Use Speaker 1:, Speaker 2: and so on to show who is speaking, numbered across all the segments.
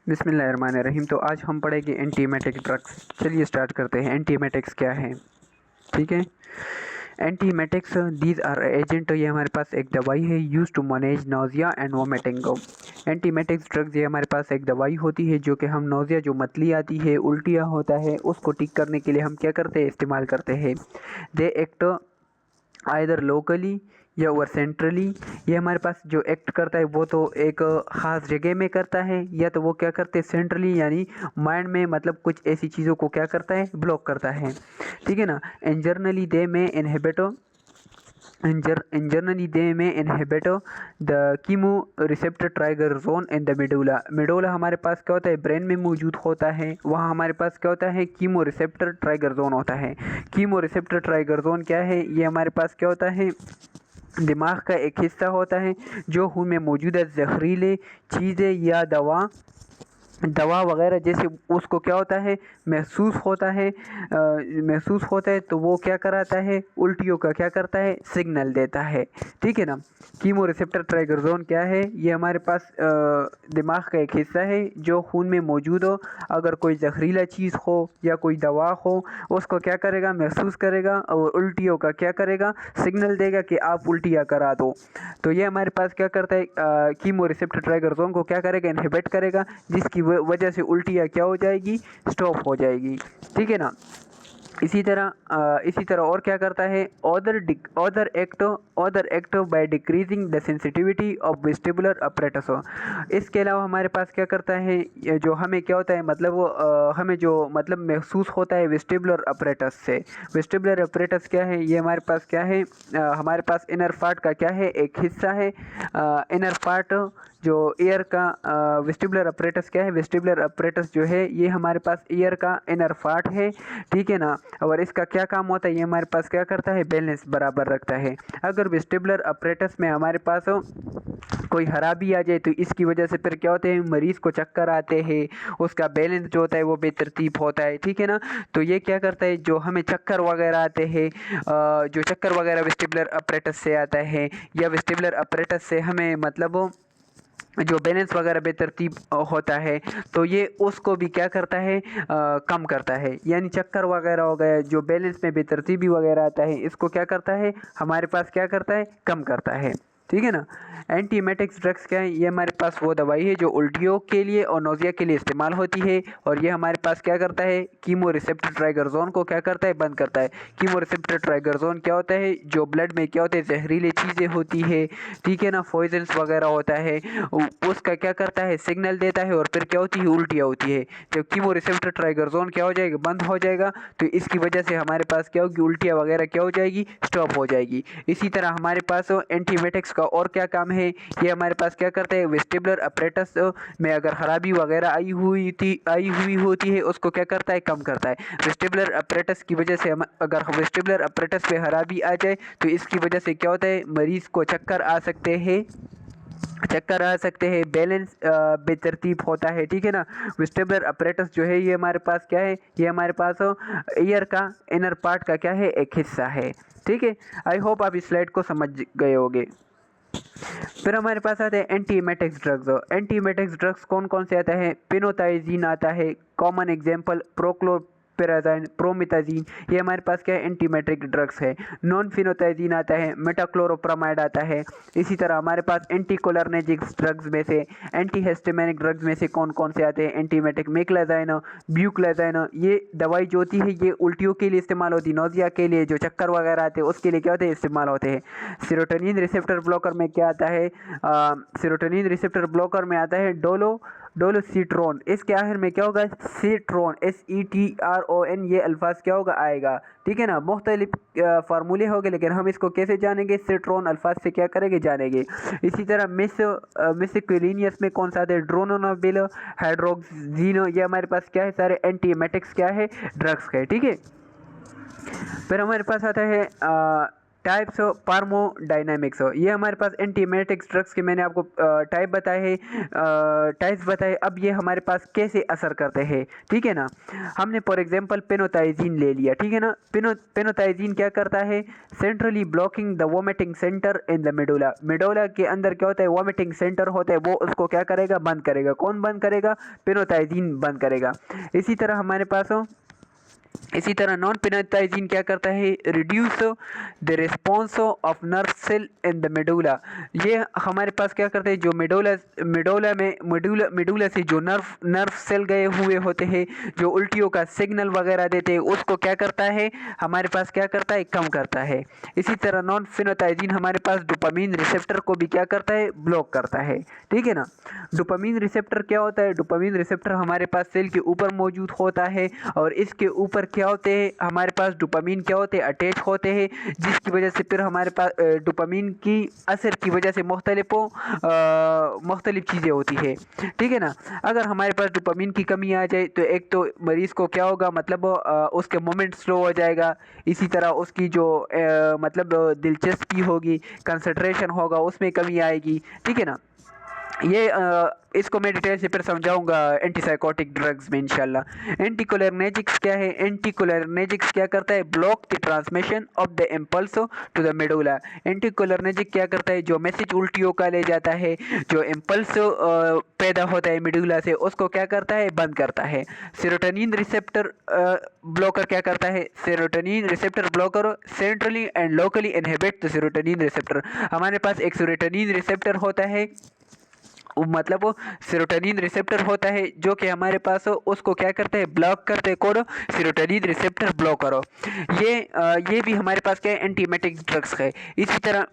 Speaker 1: बिस्मिल्लाहिर्रहमानिर्रहीम। तो आज हम पढ़ेंगे एंटीमेटिक ड्रग्स। चलिए स्टार्ट करते हैं। एंटीमेटिक्स क्या है? ठीक है। एंटीमेटिक्स दीज आर एजेंट, ये हमारे पास एक दवाई है use to manage nausea and vomiting. Antiemetics drugs ये हमारे पास एक दवाई होती है जो कि हम नोजिया, जो मतली आती है, उल्टियाँ होता है, उसको ठीक करने के लिए हम क्या करते हैं, इस्तेमाल करते हैं। दे एक्ट आइदर लोकली या ओवर सेंट्रली। ये हमारे पास जो एक्ट करता है वो तो एक ख़ास जगह में करता है, या तो वो क्या करते हैं सेंट्रली, यानी माइंड में, मतलब कुछ ऐसी चीज़ों को क्या करता है, ब्लॉक करता है। ठीक है ना। एंड जर्नली दे में inhibit in generally they may inhibit the chemoreceptor trigger zone in the medulla। Medulla हमारे पास क्या होता है, ब्रेन में मौजूद होता है। वहाँ हमारे पास क्या होता है, कीमो रिसेप्टर ट्राइगर जोन होता है। कीमो रिसेप्टर ट्राइगर जोन क्या है, ये हमारे पास क्या होता है, दिमाग का एक हिस्सा होता है जो खून में मौजूद है जहरीले चीज़ें या दवा वगैरह जैसे उसको क्या होता है, महसूस होता है, तो वो क्या कराता है, उल्टियों का क्या करता है, सिग्नल देता है। ठीक है ना। कीमो रिसेप्टर ट्राइगर जोन क्या है, ये हमारे पास दिमाग का एक हिस्सा है जो खून में मौजूद हो, अगर कोई जहरीला चीज़ हो या कोई दवा हो, उसको क्या करेगा, महसूस करेगा और उल्टियों का क्या करेगा, सिग्नल देगा कि आप उल्टियाँ करा दो। तो ये हमारे पास क्या करता है, कीमो रिसेप्टर ट्राइगर जोन को क्या करेगा, इनहिबिट करेगा, जिसकी वजह से उल्टियाँ क्या हो जाएगी, स्टॉप हो जाएगी। ठीक है ना। इसी तरह और क्या करता है, other act by decreasing the sensitivity of vestibular apparatus. इसके अलावा हमारे पास क्या करता है, ये जो हमें क्या होता है, मतलब हमें जो मतलब महसूस होता है वेस्टिबुलर अपरेटस से। वेस्टिबुलर अपरेटस क्या है, ये हमारे पास क्या है, हमारे पास इनर पार्ट का क्या है, एक हिस्सा है। इनर पार्ट जो ईयर का, वेस्टिबुलर अपरेटस क्या है, वेस्टिबुलर अपरेटस जो है ये हमारे पास ईयर का इनर पार्ट है। ठीक है ना। और इसका क्या काम होता है, ये हमारे पास क्या करता है, बैलेंस बराबर रखता है। अगर वेस्टिबुलर अपरेटस में हमारे पास कोई खराबी आ जाए तो इसकी वजह से फिर क्या होते हैं, मरीज़ को चक्कर आते हैं, उसका बैलेंस जो होता है वो बेतरतीब होता है। ठीक है ना। तो ये क्या करता है, जो हमें चक्कर वगैरह आते हैं, जो चक्कर वगैरह वेस्टिबुलर अपरेटस से आता है, या वेस्टिबुलर अपरेटस से हमें मतलब जो बैलेंस वगैरह बेतरतीब होता है, तो ये उसको भी क्या करता है, कम करता है। यानी चक्कर वगैरह हो गया, जो बैलेंस में बेतरतीबी वगैरह आता है, इसको क्या करता है, हमारे पास क्या करता है, कम करता है। ठीक है ना। एंटीमेटिक्स ड्रग्स क्या है, ये हमारे पास वो दवाई है जो उल्टियों के लिए और नोजिया के लिए इस्तेमाल होती है, और ये हमारे पास क्या करता है, कीमो रिसेप्टर ट्राइगर जोन को क्या करता है, बंद करता है। कीमो रिसेप्टर ट्राइगर जोन क्या होता है, जो ब्लड में क्या होते हैं, जहरीली चीज़ें होती है, ठीक है ना, पॉइजन्स वगैरह होता है, उसका क्या करता है, सिग्नल देता है, और फिर क्या होती है, उल्टियाँ होती है। जब कीमो रिसेप्टर ट्राइगर जोन क्या हो जाएगा, बंद हो जाएगा, तो इसकी वजह से हमारे पास क्या होगी, उल्टियाँ वगैरह क्या हो जाएगी, स्टॉप हो जाएगी। इसी तरह हमारे पास एंटीमेटिक्स का और क्या काम है, ये हमारे पास क्या करते हैं, वेस्टिबुलर अपरेटस में अगर खराबी वगैरह आई हुई होती है, उसको क्या करता है, कम करता है। वेस्टिबुलर अपरेटस की वजह से अगर वेस्टिबुलर अपरेटस में खराबी आ जाए तो इसकी वजह से क्या होता है, मरीज़ को चक्कर आ सकते हैं, बैलेंस बेतरतीब होता है। ठीक है ना। वेस्टिबुलर अपरेटस जो है ये हमारे पास क्या है, ये हमारे पास ईयर का इनर पार्ट का क्या है, एक हिस्सा है। ठीक है। आई होप आप इस स्लाइड को समझ गए होंगे। फिर हमारे पास आते हैं एंटीमेटिक्स ड्रग्स। एंटीमेटिक्स ड्रग्स कौन कौन से आता है, पिनोताइजीन आता है, कॉमन एग्जांपल प्रोक्लोरपेराजाइन, प्रोमिताजीन, ये हमारे पास क्या है, एंटीमेटिक ड्रग्स है। नॉन फिनोताइजीन आता है, मेटाक्लोरोप्रामाइड आता है। इसी तरह हमारे पास एंटीकोलर्नेजिक्स ड्रग्स में से, एंटीहिस्टामिनिक ड्रग्स में से कौन कौन से आते हैं, एंटीमेटिक मेक्लाजाइन, ब्यूक्लाजाइन। ये दवाई जो होती है ये उल्टियों के लिए इस्तेमाल होती है, नोजिया के लिए, जो चक्कर वगैरह आते हैं उसके लिए क्या होते हैं, इस्तेमाल होते हैं। सेरोटोनिन रिसेप्टर ब्लॉकर में क्या आता है, सेरोटोनिन रिसेप्टर ब्लॉकर में आता है डोलोसीट्रोन। इसके आखिर में क्या होगा, सीट्रोन, SETRON, ये अल्फाज क्या होगा, आएगा। ठीक है ना। मुख्तलिफ फार्मूले होंगे, लेकिन हम इसको कैसे जानेंगे, सीट्रोन अल्फाज से क्या करेंगे, जानेंगे। इसी तरह मिसक्विलिनियस में कौन सा आता है, ड्रोनोनाबिल, हाइड्रोक्सिनो, ये हमारे पास क्या है, सारे एंटीमेटिक्स क्या है, ड्रग्स है। ठीक है। फिर हमारे पास आता है टाइप्स ऑफ फार्मोडायनामिक्स। ये हमारे पास एंटीएमेटिक्स ड्रग्स के मैंने आपको टाइप बताए हैं, टाइप्स बताए। अब ये हमारे पास कैसे असर करते हैं, ठीक है ना। हमने फॉर एग्जांपल पेनोथाइजीन ले लिया, ठीक है ना। पेनोथाइजीन क्या करता है, centrally blocking the vomiting centre in the medulla. Medulla के अंदर क्या होता है, वोमिटिंग सेंटर होता है, वो उसको क्या करेगा, बंद करेगा। कौन बंद करेगा, पेनोथाइजीन बंद करेगा। इसी तरह नॉन पेनोथाइजीन क्या करता है, reduce the response of nerve cell in the medulla. ये हमारे पास क्या करते हैं, जो मेडुला से जो नर्व सेल गए हुए होते हैं, जो उल्टियों का सिग्नल वगैरह देते हैं, उसको क्या करता है, हमारे पास क्या करता है, कम करता है। इसी तरह नॉन फेनोथाइजीन हमारे पास डोपामीन रिसेप्टर को भी क्या करता है, ब्लॉक करता है, ठीक है ना। डोपामीन रिसेप्टर क्या होता है, डोपामीन रिसेप्टर हमारे पास सेल के ऊपर मौजूद होता है, और इसके ऊपर क्या होते हैं, हमारे पास डोपामीन क्या होते हैं, अटैच होते हैं, जिसकी वजह से फिर हमारे पास डोपामीन की असर की वजह से मुख्तलिफ चीज़ें होती है, ठीक है ना। अगर हमारे पास डोपामीन की कमी आ जाए तो एक तो मरीज़ को क्या होगा, मतलब उसके मोमेंट स्लो हो जाएगा। इसी तरह उसकी जो मतलब दिलचस्पी होगी, कंसंट्रेशन होगा, उसमें कमी आएगी, ठीक है ना। ये इसको मैं डिटेल से फिर समझाऊंगा एंटीसाइकोटिक ड्रग्स में इंशाल्लाह। एंटीकोलिनर्जिक्स क्या है, एंटीकोलिनर्जिक्स क्या करता है, block the transmission of the impulse to the medulla. Anticholinergic क्या करता है, जो मैसेज उल्टियों का ले जाता है, जो इम्पल्स पैदा होता है मेडुला से, उसको क्या करता है, बंद करता है। सेरोटोनिन रिसेप्टर ब्लॉकर क्या करता है, serotonin receptor blocker centrally and locally inhibit the serotonin receptor. हमारे पास एक सेरोटोनिन रिसेप्टर होता है, मतलब वो सेरोटोनिन रिसेप्टर होता है, जो कि हमारे पास उसको क्या करते हैं, ब्लॉक करते हैं। कौन, सेरोटोनिन रिसेप्टर ब्लॉकर। ये भी हमारे पास क्या है, एंटीएमेटिक ड्रग्स है। इसी तरह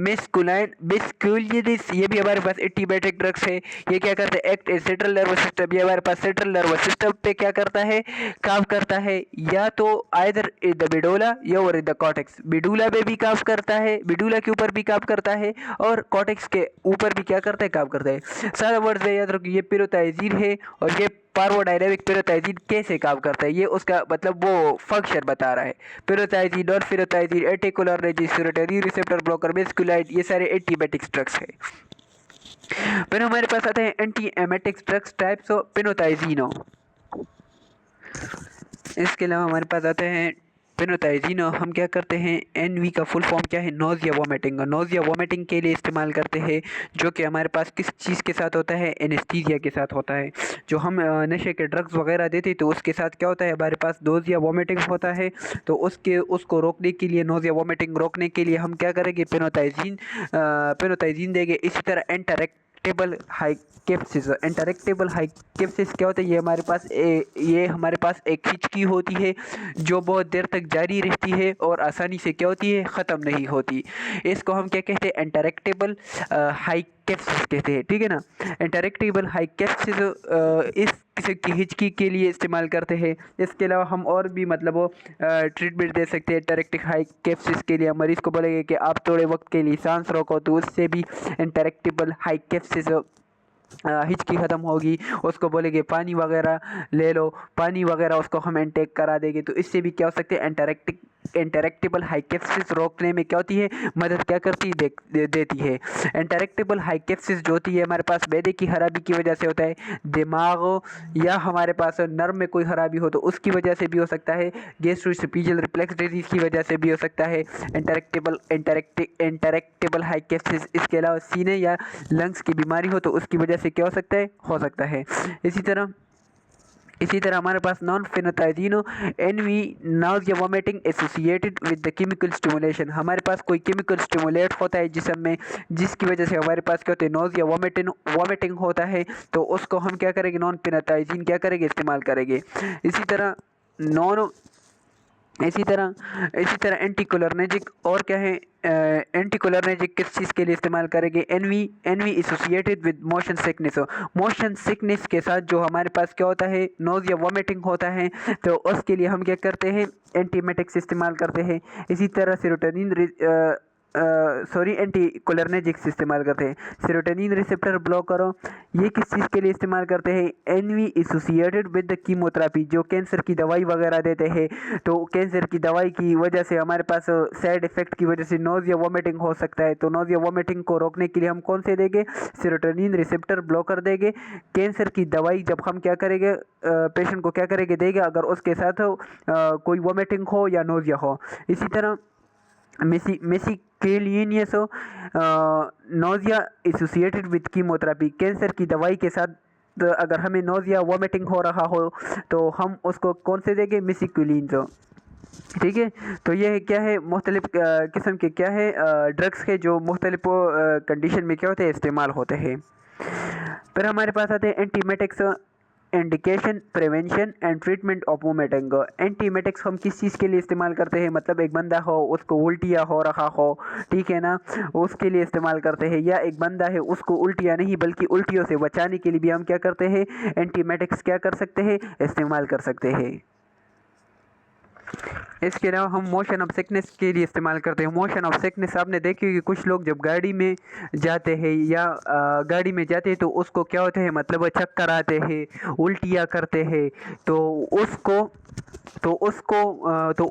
Speaker 1: मेस्कुलिनिस, ये भी हमारे पास एंटीएमेटिक ड्रग्स है। ये क्या करते हैं, एक्ट सेंट्रल नर्वस सिस्टम, ये हमारे पास सेंट्रल नर्वस सिस्टम पे क्या करता है, काम करता है, या तो आइदर इन द मेडुला या और इन द कॉर्टेक्स। मेडुला में भी काम करता है, मेडुला के ऊपर भी काम करता है, और कॉर्टेक्स के ऊपर भी क्या करता है, काम करता है। सारा वर्ड से याद रखो, ये पेनोथाइजीन है, और ये फार्माकोडायनामिक पेनोथाइजीन कैसे काम करता है, ये उसका मतलब वो फंक्शन बता रहा है। Phenothiazine, non phenothiazine, anticholinergic, serotonin receptor blocker, miscellaneous, ये सारे एंटीएमेटिक्स ड्रग्स है। फिर हमारे पास आते हैं एंटीएमेटिक्स ड्रग्स टाइप्स ऑफ पेनोथाइजीनो। इसके अलावा हमारे पास आते हैं पेनोथाइजीन। हम क्या करते हैं, एनवी का फुल फॉर्म क्या है, नोज़िया वोमिटिंग। नोज़िया वोमिटिंग के लिए इस्तेमाल करते हैं, जो कि हमारे पास किस चीज़ के साथ होता है, एनेस्थीसिया के साथ होता है। जो हम नशे के ड्रग्स वगैरह देते हैं तो उसके साथ क्या होता है, हमारे पास नोज़िया वोमिटिंग होता है। तो उसको रोकने के लिए, नोज़िया वोमिटिंग रोकने के लिए हम क्या करेंगे, पेनोथाइजीन देंगे। इसी तरह एंटरेक्टेबल हाइकेप्सिस। एंटरेक्टेबल हाइकेप्सिस क्या होता है, ये हमारे पास एक हिचकी होती है, जो बहुत देर तक जारी रहती है और आसानी से क्या होती है, ख़त्म नहीं होती। इसको हम क्या कहते हैं, एंटरेक्टेबल हाइकेप्सिस कहते हैं, ठीक है ना। एंटरेक्टेबल हाइकेप्सिस इस किस्म की हिचकी के लिए इस्तेमाल करते हैं। इसके अलावा हम और भी मतलब ट्रीटमेंट दे सकते हैं एंटरेक्टिक हाइकेप्सिस के लिए। मरीज़ को बोलेंगे कि आप थोड़े वक्त के लिए सांस रोको, तो उससे भी एंटरेक्टेबल हाइकेप्सिस हिचकी ख़त्म होगी। उसको बोलेंगे पानी वगैरह ले लो, पानी वगैरह उसको हम इनटेक करा देंगे, तो इससे भी क्या हो सकते हैं, एंटरेक्टेबल हाइकेप्सिस रोकने में क्या होती है, मदद क्या करती है, देती है। एंटरेक्टेबल हाइकेप्सिस जो होती है हमारे पास मैदे की खराबी की वजह से होता है, दिमाग या हमारे पास नर्व में कोई खराबी हो तो उसकी वजह से भी हो सकता है, गैस्ट्रोएसोफेजियल रिफ्लेक्स डिजीज की वजह से भी हो सकता है एंटरेक्टेबल हाइकेप्सिस। इसके अलावा सीने या लंग्स की बीमारी हो तो उसकी वजह से क्या हो सकता है। इसी तरह हमारे पास नॉन फेनोथाइजीनो NV, nausea vomiting associated with the chemical stimulation. हमारे पास कोई केमिकल स्टिमुलेट होता है जिसम में, जिसकी वजह से हमारे पास क्या होता है, नाउजिया वोमिटिंग होता है। तो उसको हम क्या करेंगे, नॉन फेनोथाइजीन क्या करेंगे, इस्तेमाल करेंगे। इसी तरह एंटीकोलिनर्जिक और क्या है, एंटीकोलिनर्जिक किस चीज़ के लिए इस्तेमाल करेंगे, NV associated with motion sickness. Motion sickness के साथ जो हमारे पास क्या होता है, नोज़िया वोमिटिंग होता है, तो उसके लिए हम क्या करते हैं, एंटीएमेटिक्स इस्तेमाल करते हैं। इसी तरह एंटीकोलिनर्जिक्स इस्तेमाल करते हैं। सेरोटोनिन रिसेप्टर ब्लॉक करो, ये किस चीज़ के लिए इस्तेमाल करते हैं? NV associated with the chemotherapy, जो कैंसर की दवाई वगैरह देते हैं, तो कैंसर की दवाई की वजह से हमारे पास साइड इफेक्ट की वजह से नोजिया वॉमिटिंग हो सकता है, तो नोजिया वॉमिटिंग को रोकने के लिए हम कौन से देंगे? सेरोटोनिन रिसेप्टर ब्लॉकर देंगे। कैंसर की दवाई जब हम क्या करेंगे, पेशेंट को क्या करेंगे, देंगे अगर उसके साथ कोई वॉमिटिंग हो या नोजिया हो। इसी तरह miscellaneous nausea associated with chemotherapy, cancer की दवाई के साथ अगर हमें नोजिया वॉमिटिंग हो रहा हो तो हम उसको कौन से देंगे? मेसिकुलिन। ठीक है, तो ये क्या है, मुख्तलिफ किस्म के क्या है ड्रग्स के जो मुख्तलिफ कंडीशन में क्या होते हैं, इस्तेमाल होते हैं। फिर हमारे पास आते हैं antiemetics, indication, prevention and treatment of vomiting. Antiemetics हम किस चीज़ के लिए इस्तेमाल करते हैं? मतलब एक बंदा हो उसको उल्टियाँ हो रहा हो, ठीक है ना, उसके लिए इस्तेमाल करते हैं। या एक बंदा है उसको उल्टियाँ नहीं बल्कि उल्टियों से बचाने के लिए भी हम क्या करते हैं? एंटीमेटिक्स क्या कर सकते हैं? इस्तेमाल कर सकते हैं। इसके अलावा हम मोशन ऑफ सिकनेस के लिए इस्तेमाल करते हैं। मोशन ऑफ सिकनेस आपने देखी कि कुछ लोग जब गाड़ी में जाते हैं या गाड़ी में जाते हैं तो उसको क्या होते हैं, मतलब चक्कर आते हैं, उल्टियाँ करते हैं, तो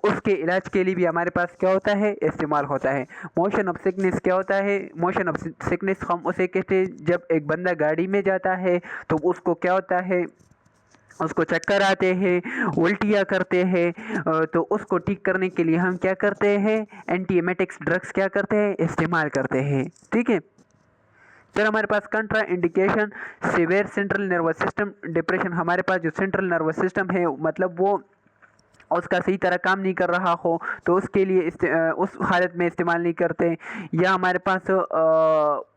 Speaker 1: उसके इलाज के लिए भी हमारे पास क्या होता है? इस्तेमाल होता है। मोशन ऑफ सिकनेस क्या होता है? मोशन ऑफ सिकनेस हम उसे कहते हैं जब एक बंदा गाड़ी में जाता है तो उसको क्या होता है, उसको चक्कर आते हैं, उल्टियाँ करते हैं, तो उसको ठीक करने के लिए हम क्या करते हैं? एंटीएमेटिक्स ड्रग्स क्या करते हैं? इस्तेमाल करते हैं। ठीक है, फिर हमारे पास contraindication, severe central nervous system depression. हमारे पास जो सेंट्रल नर्वस सिस्टम है मतलब वो उसका सही तरह काम नहीं कर रहा हो तो उसके लिए उस हालत में इस्तेमाल नहीं करते। या हमारे पास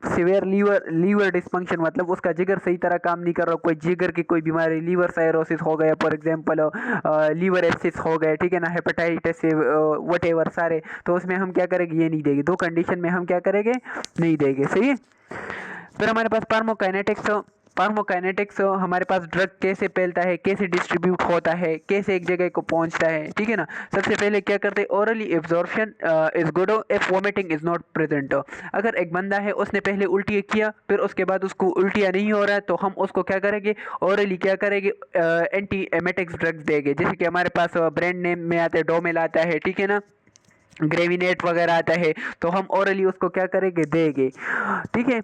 Speaker 1: सीवियर लीवर डिस्फंक्शन, मतलब उसका जिगर सही तरह काम नहीं कर रहा, कोई जिगर की कोई बीमारी, लीवर साइरोसिस हो गया फॉर एग्जांपल, लीवर एसिस हो गए, ठीक है ना, हेपेटाइटिस वट एवर सारे, तो उसमें हम क्या करेंगे? ये नहीं देंगे। दो कंडीशन में हम क्या करेंगे? नहीं देंगे। सही है। फिर हमारे पास फार्माकोकाइनेटिक्स हमारे पास ड्रग कैसे फैलता है, कैसे डिस्ट्रीब्यूट होता है, कैसे एक जगह को पहुंचता है, ठीक है ना। सबसे पहले क्या करते हैं? Orally absorption is good if vomiting is not present. अगर एक बंदा है उसने पहले उल्टी किया फिर उसके बाद उसको उल्टियाँ नहीं हो रहा है तो हम उसको क्या करेंगे? ओरली क्या करेंगे? एंटी एमेटिक्स ड्रग्स देंगे। जैसे कि हमारे पास ब्रांड नेम में आता है, डोमेल आता है, ठीक है ना, ग्रेविनेट वगैरह आता है, तो हम ओरली उसको क्या करेंगे? देंगे। ठीक है,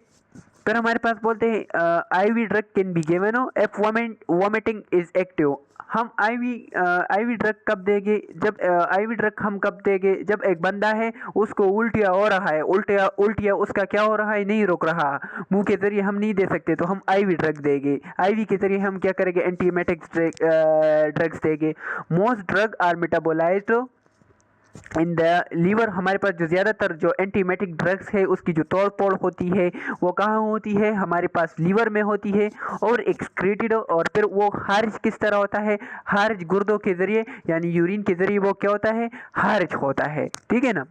Speaker 1: फिर हमारे पास बोलते हैं IV drug can be given if vomiting is active. हम आईवी ड्रग कब देंगे? जब आईवी ड्रग हम कब देंगे? जब एक बंदा है उसको उल्टिया हो रहा है, उल्टिया उसका क्या हो रहा है? नहीं रुक रहा, मुंह के जरिए हम नहीं दे सकते तो हम आईवी ड्रग देंगे। आईवी के जरिए हम क्या करेंगे? एंटीमेटिक्स ड्रग्स देंगे। Most drug are metabolized in the liver. हमारे पास जो ज़्यादातर जो एंटीमेटिक ड्रग्स है उसकी जो तोड़ फोड़ होती है वो कहाँ होती है? हमारे पास लीवर में होती है और एक्सक्रीटेड, और फिर वो खारिज किस तरह होता है? खारिज गुर्दों के ज़रिए यानी यूरिन के ज़रिए वो क्या होता है? खारिज होता है। ठीक है ना।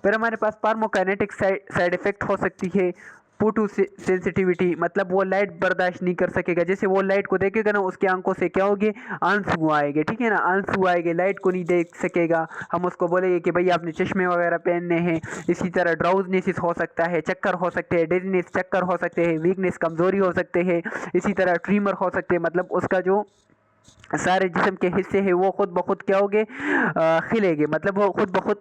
Speaker 1: फिर हमारे पास फार्माकोकाइनेटिक साइड इफेक्ट हो सकती है। फोटो सेंसिटिविटी, मतलब वो लाइट बर्दाश्त नहीं कर सकेगा। जैसे वो लाइट को देखेगा ना उसकी आंखों से क्या होगी? आंसू आएंगे, ठीक है ना, आंसू आएंगे, लाइट को नहीं देख सकेगा। हम उसको बोलेंगे कि भाई आपने चश्मे वगैरह पहनने हैं। इसी तरह ड्राउजनेस हो सकता है, चक्कर हो सकते हैं, डेजीनेस चक्कर हो सकते हैं, वीकनेस कमजोरी हो सकते हैं। इसी तरह ट्रीमर हो सकते हैं, मतलब उसका जो सारे जिस्म के हिस्से हैं वो खुद ब खुद क्या होंगे? खिलेंगे, मतलब वो खुद ब खुद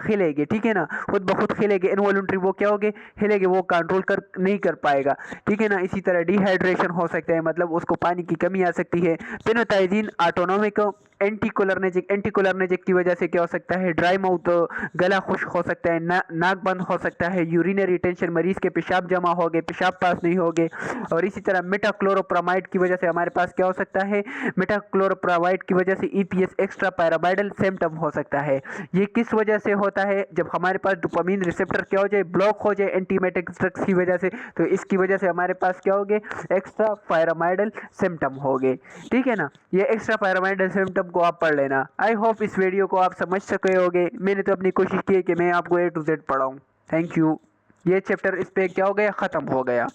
Speaker 1: खिलेंगे, ठीक है ना, खुद ब खुद खिलेंगे। इनवॉल्यूंटरी वो क्या होंगे? हिलेंगे, वो कंट्रोल कर नहीं कर पाएगा, ठीक है ना। इसी तरह डिहाइड्रेशन हो सकता है, मतलब उसको पानी की कमी आ सकती है। पेनोथाइजीन ऑटोनोमिक एंटीकोलर्नेजिक की वजह से क्या हो सकता है? ड्राई माउथ, गला खुश्क हो सकता है, नाक बंद हो सकता है, यूरिनरी टेंशन, मरीज के पेशाब जमा हो गए, पेशाब पास नहीं होगे। और इसी तरह मेटाक्लोरोप्रामाइड की वजह से हमारे पास क्या हो सकता है? मेटाक्लोरोप्रामाइड की वजह से ईपीएस एक्स्ट्रा पैराबाइडल सिम्टम हो सकता है। ये किस वजह से होता है? जब हमारे पास डोपामिन रिसेप्टर क्या हो जाए? ब्लॉक हो जाए एंटीमेटिक ड्रग्स की वजह से, तो इसकी वजह से हमारे पास क्या हो गए? एक्स्ट्रा पैराबाइडल सिम्टम हो गए, ठीक है ना। ये एक्स्ट्रा पैराबाइडल सिम्टम को आप पढ़ लेना। आई होप इस वीडियो को आप समझ सके होगे। मैंने तो अपनी कोशिश की है कि मैं आपको A to Z पढ़ाऊँ। Thank you. ये चैप्टर इस पे क्या हो गया? ख़त्म हो गया।